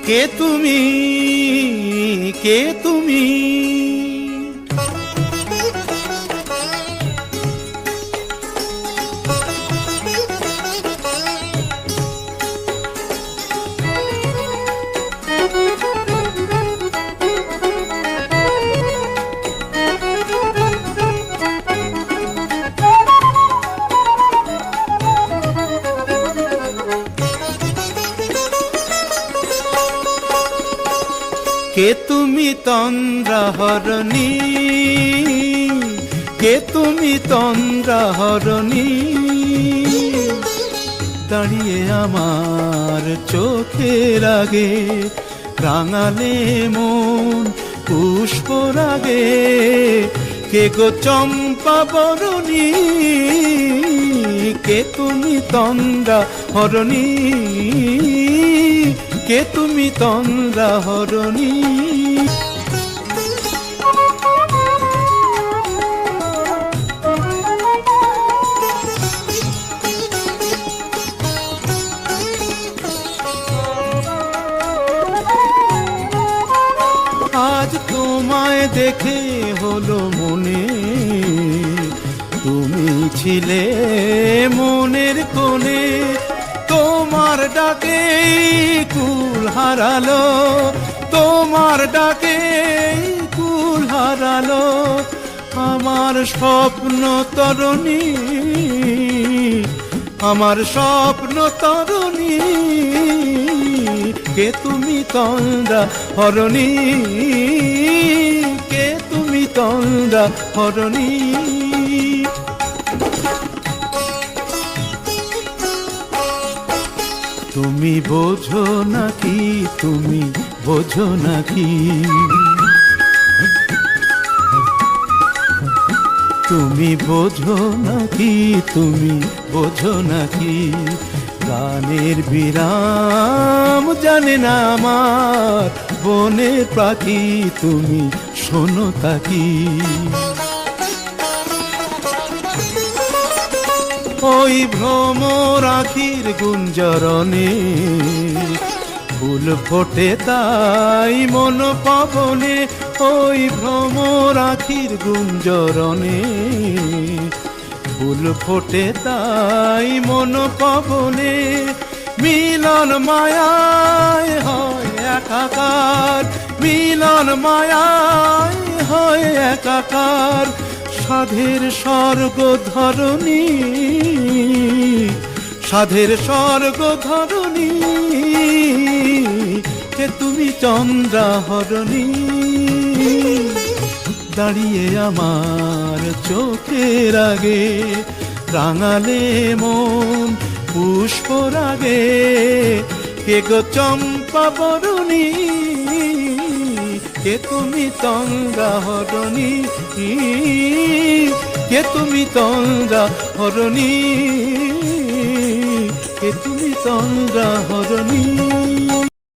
কে তুমি, কে তুমি? কে তুমি তন্দ্রাহরণী, কে তুমি তন্দ্রাহরণী? দাঁড়িয়ে আমার চোখের আগে রাঙালে মন পুষ্পরাগে। কে গো চম্পা বরণী, কে তুমি তন্দ্রাহরণী? কে তুমি তন্দ্রাহরণী? আজ তোমায় দেখে হলো মনে, তুমি ছিলে মনের কোণে। তোমার ডাকে কুল হারালো, তোমার ডাকে কুল হারালো আমার স্বপ্ন তরণী, আমার স্বপ্ন তরণী। কে তুমি তন্দ্রাহরণী, কে তুমি তন্দ্রাহরণী? তুমি বোঝো নাকি, তুমি বোঝো নাকি? তুমি বোঝো নাকি, তুমি বোঝো নাকি? গানের বিরাম জানে না আমার বনের পাখি, তুমি শোনো তাকি। ওই ভ্রমর আখির গুঞ্জরণে ফুল ফোটে তাই মন পাবনে। ওই ভ্রমর আখির গুঞ্জরণে ফুল ফোটে তাই মন পাবনে। মিলন মায়ায় হয় একাকার, মিলন মায়ায় হয় একাকার। সাধের স্বর্গ ধরণী, সাধের স্বর্গ ধরণী। কে তুমি চন্দ্রাহরণী? দাঁড়িয়ে আমার চোখের আগে রাঙালে মন পুষ্পরাগে। কে গো চম্পা বরণী, কে তুমি তন্দ্রাহরণী? কে তুমি তন্দ্রাহরণী? কে তুমি তন্দ্রাহরণী?